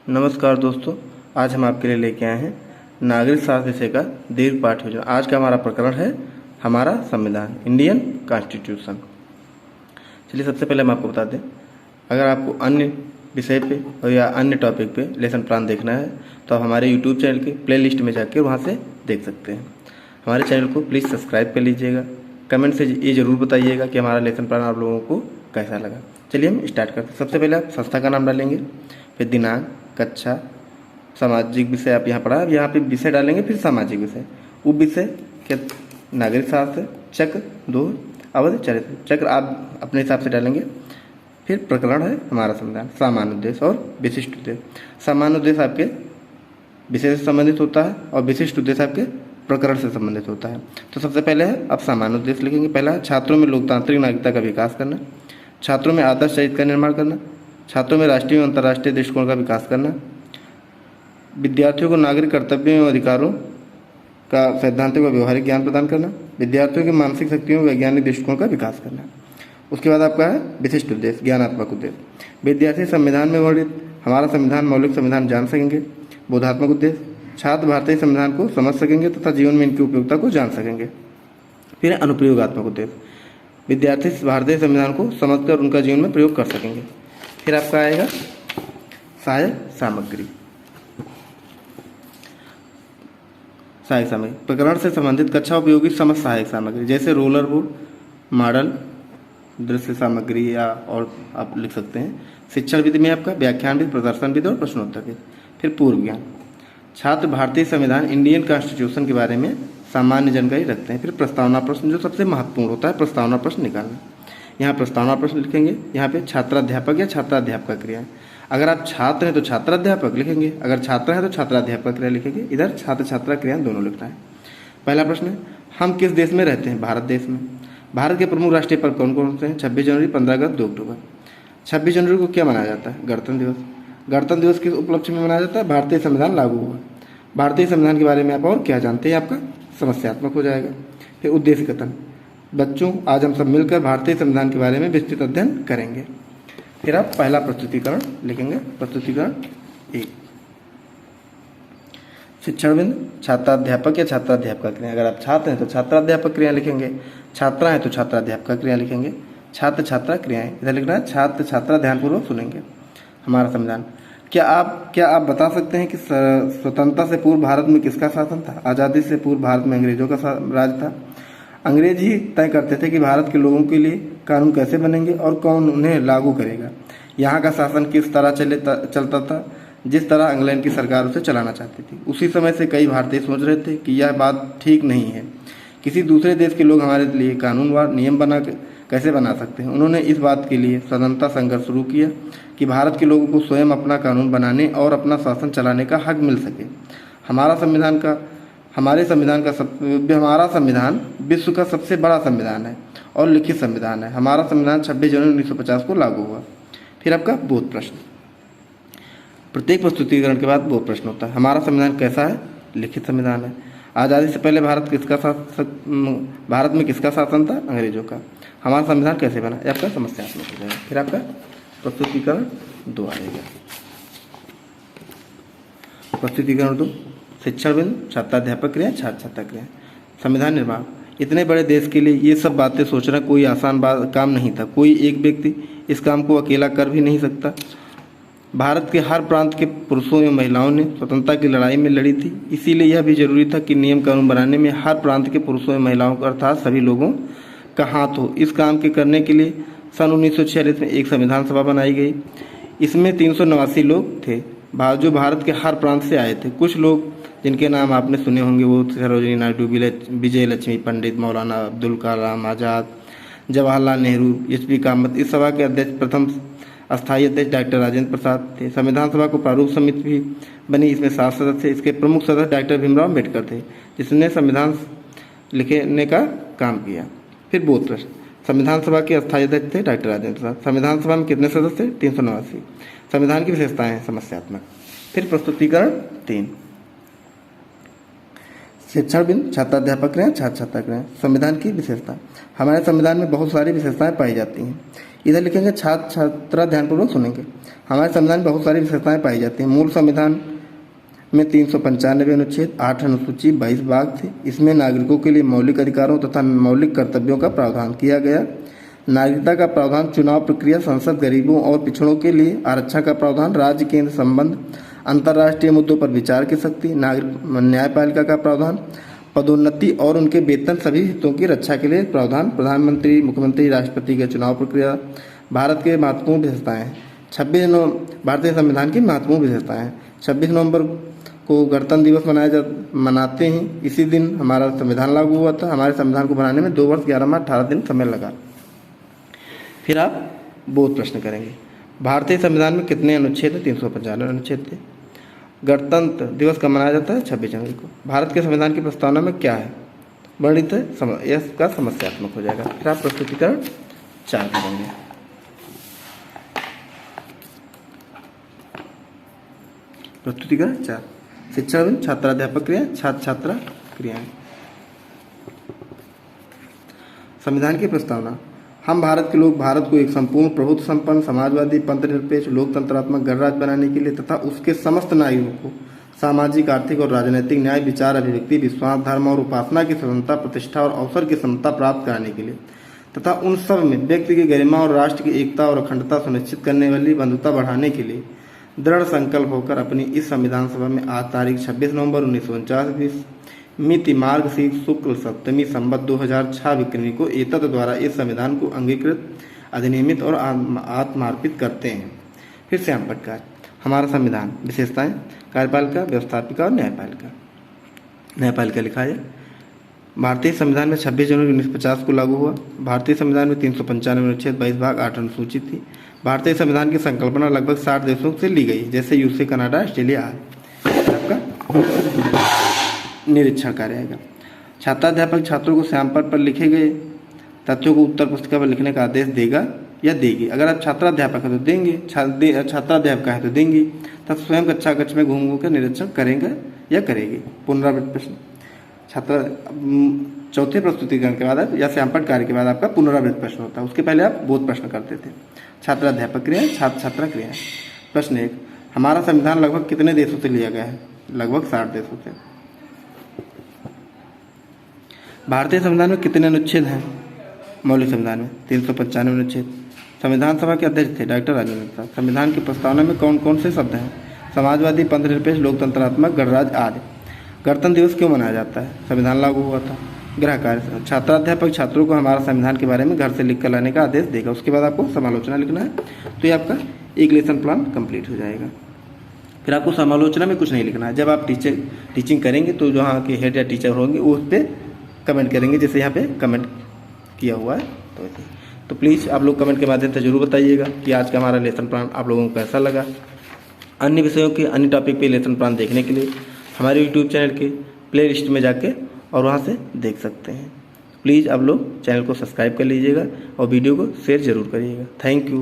नमस्कार दोस्तों, आज हम आपके लिए लेके आए हैं नागरिक शास्त्र विषय का दीर्घ पाठ योजना। आज का हमारा प्रकरण है हमारा संविधान, इंडियन कॉन्स्टिट्यूशन। चलिए सबसे पहले हम आपको बता दें, अगर आपको अन्य विषय पे और या अन्य टॉपिक पे लेसन प्लान देखना है तो आप हमारे यूट्यूब चैनल के प्ले लिस्ट में जाकर वहाँ से देख सकते हैं। हमारे चैनल को प्लीज़ सब्सक्राइब कर लीजिएगा। कमेंट से ये ज़रूर बताइएगा कि हमारा लेसन प्लान आप लोगों को कैसा लगा। चलिए हम स्टार्ट करते हैं। सबसे पहले आप संस्था का नाम डालेंगे, फिर दिनांक, कक्षा, सामाजिक विषय आप यहाँ पढ़ा, यहाँ पे विषय डालेंगे, फिर सामाजिक विषय, उप विषय के नागरिक शास्त्र, चक्र 2, अवधि, चरित्र। चक्र आप अपने हिसाब से डालेंगे। फिर प्रकरण है हमारा संविधान, सामान्य उद्देश्य और विशिष्ट उद्देश्य। सामान्य उद्देश्य आपके विषय से संबंधित होता है और विशिष्ट उद्देश्य आपके प्रकरण से संबंधित होता है। तो सबसे पहले है आप सामान्य उद्देश्य लिखेंगे। पहला है छात्रों में लोकतांत्रिक नागरिकता का विकास करना, छात्रों में आदर्श चरित्र का निर्माण करना, छात्रों में राष्ट्रीय और अंतर्राष्ट्रीय दृष्टिकोण का विकास करना, विद्यार्थियों को नागरिक कर्तव्यों एवं अधिकारों का सैद्धांतिक व व्यवहारिक ज्ञान प्रदान करना, विद्यार्थियों की मानसिक शक्तियों वैज्ञानिक दृष्टिकोण का विकास करना। उसके बाद आपका है विशिष्ट उद्देश्य, ज्ञानात्मक उद्देश्य। विद्यार्थी संविधान में वर्णित हमारा संविधान मौलिक संविधान जान सकेंगे। बोधात्मक उद्देश्य, छात्र भारतीय संविधान को समझ सकेंगे तथा जीवन में इनकी उपयोगिता को जान सकेंगे। फिर अनुप्रयोगात्मक उद्देश्य, विद्यार्थी भारतीय संविधान को समझकर उनका जीवन में प्रयोग कर सकेंगे। फिर आपका आएगा सहायक सामग्री। सहायक सामग्री प्रकरण से संबंधित कक्षा उपयोगी समझ सहायक सामग्री, जैसे रोलर बोर्ड, मॉडल, दृश्य सामग्री, या और आप लिख सकते हैं। शिक्षण विधि में आपका व्याख्यान विधि, प्रदर्शन विधि और प्रश्नोत्तर विधि। फिर पूर्व ज्ञान, छात्र भारतीय संविधान इंडियन कॉन्स्टिट्यूशन के बारे में सामान्य जानकारी रखते हैं। फिर प्रस्तावना प्रश्न, जो सबसे महत्वपूर्ण होता है, प्रस्तावना प्रश्न निकालना। यहाँ प्रस्तावना प्रश्न लिखेंगे। यहाँ पे छात्राध्यापक या छात्राध्यापक क्रिया। अगर आप छात्र हैं तो छात्राध्यापक लिखेंगे, अगर छात्र हैं तो छात्राध्यापक क्रिया लिखेंगे। इधर छात्र छात्रा क्रिया दोनों लिखना है। पहला प्रश्न है, हम किस देश में रहते हैं? भारत देश में। भारत के प्रमुख राष्ट्रीय पर्व कौन कौन से हैं? 26 जनवरी, 15 अगस्त, 2 अक्टूबर। 26 जनवरी को क्या मनाया जाता है? गणतंत्र दिवस। गणतंत्र दिवस किस उपलक्ष्य में मनाया जाता है? भारतीय संविधान लागू हुआ। भारतीय संविधान के बारे में आप और क्या जानते हैं? आपका समस्यात्मक हो जाएगा। फिर उद्देश्य कथन, बच्चों आज हम सब मिलकर भारतीय संविधान के बारे में विस्तृत अध्ययन करेंगे। फिर आप पहला प्रस्तुतिकरण लिखेंगे। प्रस्तुतिकरण 1, शिक्षण बिंदु, छात्राध्यापक या छात्राध्यापक क्रिया। अगर आप छात्र हैं तो छात्राध्यापक क्रिया लिखेंगे, छात्रा है तो छात्राध्यापक क्रिया लिखेंगे। छात्र छात्रा क्रियाएं इधर लिखना है। छात्र छात्रा ध्यानपूर्वक सुनेंगे। हमारा संविधान, क्या आप बता सकते हैं कि स्वतंत्रता से पूर्व भारत में किसका शासन था? आज़ादी से पूर्व भारत में अंग्रेजों का राज था। अंग्रेज ही तय करते थे कि भारत के लोगों के लिए कानून कैसे बनेंगे और कौन उन्हें लागू करेगा। यहाँ का शासन किस तरह चलता था? जिस तरह इंग्लैंड की सरकार उसे चलाना चाहती थी। उसी समय से कई भारतीय सोच रहे थे कि यह बात ठीक नहीं है, किसी दूसरे देश के लोग हमारे लिए कानून व नियम कैसे बना सकते हैं। उन्होंने इस बात के लिए स्वतंत्रता संघर्ष शुरू किया कि भारत के लोगों को स्वयं अपना कानून बनाने और अपना शासन चलाने का हक मिल सके। हमारा संविधान विश्व का सबसे बड़ा संविधान है और लिखित संविधान है। हमारा संविधान 26 जनवरी 1950 को लागू हुआ। फिर आपका बोध प्रश्न, प्रत्येक प्रस्तुतिकरण के बाद बोध प्रश्न होता है। हमारा संविधान कैसा है? लिखित संविधान है। आज़ादी से पहले भारत में किसका शासन था? अंग्रेजों का। हमारा संविधान कैसे बना? ये आपका समस्यात्मक हो जाएगा। फिर आपका प्रस्तुतिकरण 2 आएगा। प्रस्तुतिकरण 2, शिक्षण बिंदु, छात्राध्यापक क्रिया, छात्र छात्रा क्रिया। संविधान निर्माण, इतने बड़े देश के लिए ये सब बातें सोचना कोई आसान काम नहीं था। कोई एक व्यक्ति इस काम को अकेला कर भी नहीं सकता। भारत के हर प्रांत के पुरुषों एवं महिलाओं ने स्वतंत्रता की लड़ाई में लड़ी थी। इसीलिए यह भी जरूरी था कि नियम कानून बनाने में हर प्रांत के पुरुषों एवं महिलाओं का अर्थात सभी लोगों का हाथ हो। इस काम के करने के लिए सन 1946 में एक संविधान सभा बनाई गई। इसमें 389 लोग थे जो भारत के हर प्रांत से आए थे। कुछ लोग जिनके नाम आपने सुने होंगे वो सरोजिनी नायडू, विजय लक्ष्मी पंडित, मौलाना अब्दुल कलाम आज़ाद, जवाहरलाल नेहरू, एच.पी. कामत। इस सभा के अध्यक्ष, प्रथम अस्थायी अध्यक्ष डॉक्टर राजेंद्र प्रसाद थे। संविधान सभा को प्रारूप समिति भी बनी, इसमें 7 सदस्य थे। इसके प्रमुख सदस्य डॉक्टर भीमराव अम्बेडकर थे, जिसने संविधान लिखने का काम किया। फिर बोध प्रश्न, संविधान सभा के अस्थायी अध्यक्ष थे डॉक्टर राजेंद्र प्रसाद। संविधान सभा में कितने सदस्य थे? 389। संविधान की विशेषताएं हैं समस्यात्मक। फिर प्रस्तुतिकरण 3, शिक्षण बिंदु, छात्राध्यापक क्रिया, छात्र छात्रा क्रिया। संविधान की विशेषता, हमारे संविधान में बहुत सारी विशेषताएं पाई जाती हैं। इधर लिखेंगे छात्र छात्रा ध्यानपूर्वक सुनेंगे। हमारे संविधान में बहुत सारी विशेषताएं पाई जाती हैं। मूल संविधान में 395 अनुच्छेद, 8 अनुसूची, 22 भाग थे। इसमें नागरिकों के लिए मौलिक अधिकारों तथा मौलिक कर्तव्यों का प्रावधान किया गया। नागरिकता का प्रावधान, चुनाव प्रक्रिया, संसद, गरीबों और पिछड़ों के लिए आरक्षण का प्रावधान, राज्य केंद्र संबंध, अंतर्राष्ट्रीय मुद्दों पर विचार की शक्ति, नागरिक न्यायपालिका का प्रावधान, पदोन्नति और उनके वेतन, सभी हितों की रक्षा के लिए प्रावधान, प्रधानमंत्री, मुख्यमंत्री, राष्ट्रपति के चुनाव प्रक्रिया। भारत के महत्वपूर्ण विशेषताएं 26 भारतीय संविधान की महत्वपूर्ण विशेषताएं 26 नवंबर को गणतंत्र दिवस मनाते हैं। इसी दिन हमारा संविधान लागू हुआ था। हमारे संविधान को बनाने में 2 वर्ष 11 माह 18 दिन समय लगा। फिर आप बोध प्रश्न करेंगे। भारतीय संविधान में कितने अनुच्छेद हैं? 395 अनुच्छेद थे। गणतंत्र दिवस कब मनाया जाता है? 26 जनवरी को। भारत के संविधान की प्रस्तावना में क्या है वर्णित है? इसका समस्यात्मक हो जाएगा। फिर आप प्रस्तुतिकरण 4 करेंगे। प्रस्तुतिकरण 4, शिक्षा एवं छात्राध्यापक क्रिया, छात्र छात्रा क्रियाएं। संविधान की प्रस्तावना। हम भारत के लोग भारत को एक संपूर्ण प्रभुत्व संपन्न समाजवादी पंथनिरपेक्ष लोकतंत्रात्मक गणराज्य बनाने के लिए तथा उसके समस्त नागरिकों को सामाजिक, आर्थिक और राजनीतिक न्याय, विचार, अभिव्यक्ति, विश्वास, धर्म और उपासना की स्वतंत्रता, प्रतिष्ठा और अवसर की समता प्राप्त कराने के लिए तथा उन सब में व्यक्ति की गरिमा और राष्ट्र की एकता और अखंडता सुनिश्चित करने वाली बंधुता बढ़ाने के लिए दृढ़ संकल्प होकर अपनी इस संविधान सभा में आज तारीख 26 नवंबर 1949 मिति मार्गशीर्ष शुक्ल सप्तमी संवत 2006 विक्रमी को एतद द्वारा इस संविधान को अंगीकृत, अधिनियमित और आत्मार्पित करते हैं। फिर से हम पटकार। हमारा संविधान विशेषताएं, कार्यपालिका, व्यवस्थापिका और न्यायपालिका। न्यायपालिका लिखा है। भारतीय संविधान में 26 जनवरी 1950 को लागू हुआ। भारतीय संविधान में 395 अनुच्छेद, 22 भाग, 8 अनुसूची थी। भारतीय संविधान की संकल्पना लगभग 60 देशों से ली गई, जैसे यूएसए, कनाडा, ऑस्ट्रेलिया आदि। आपका निरीक्षण कार्य आएगा। छात्राध्यापक छात्रों को श्यामपट्ट पर लिखे गए तथ्यों को उत्तर पुस्तिका पर लिखने का आदेश देगा या देगी। अगर आप छात्राध्यापक है तो देंगे, छात्राध्यापिका है तो देंगी, तब स्वयं कक्षा कक्ष में घूम घूम कर निरीक्षण करेंगे या करेगी। पुनरावृत्त प्रश्न। चौथे प्रस्तुतिकरण के बाद या श्यामपट्ट कार्य के बाद आपका पुनरावृत्त प्रश्न होता है। उसके पहले आप बोध प्रश्न करते थे। छात्राध्यापक क्रिया, छात्र छात्रा क्रिया। प्रश्न 1, हमारा संविधान लगभग कितने देशों से लिया गया है? लगभग 60 देशों से। भारतीय संविधान में कितने अनुच्छेद हैं? मौलिक संविधान में 395 अनुच्छेद। संविधान सभा के अध्यक्ष थे डॉक्टर राजेंद्र प्रसाद। संविधान की प्रस्तावना में कौन कौन से शब्द हैं? समाजवादी, पंथनिरपेक्ष, लोकतंत्रात्मक, गणराज्य आदि। गणतंत्र दिवस क्यों मनाया जाता है? संविधान लागू हुआ था। गृह कार्य। छात्राध्यापक छात्रों को हमारा संविधान के बारे में घर से लिख कर लाने का आदेश देगा। उसके बाद आपको समालोचना लिखना है, तो ये आपका एक लेसन प्लान कंप्लीट हो जाएगा। फिर आपको समालोचना में कुछ नहीं लिखना है। जब आप टीचिंग करेंगे तो जो यहाँ के हेड या टीचर होंगे वो उस पर कमेंट करेंगे, जैसे यहाँ पे कमेंट किया हुआ है। तो प्लीज़ आप लोग कमेंट के माध्यम से जरूर बताइएगा कि आज का हमारा लेसन प्लान आप लोगों को कैसा लगा। अन्य विषयों के अन्य टॉपिक पे लेसन प्लान देखने के लिए हमारे यूट्यूब चैनल के प्ले लिस्ट में जाके और वहाँ से देख सकते हैं। प्लीज़ आप लोग चैनल को सब्सक्राइब कर लीजिएगा और वीडियो को शेयर ज़रूर करिएगा। Thank you.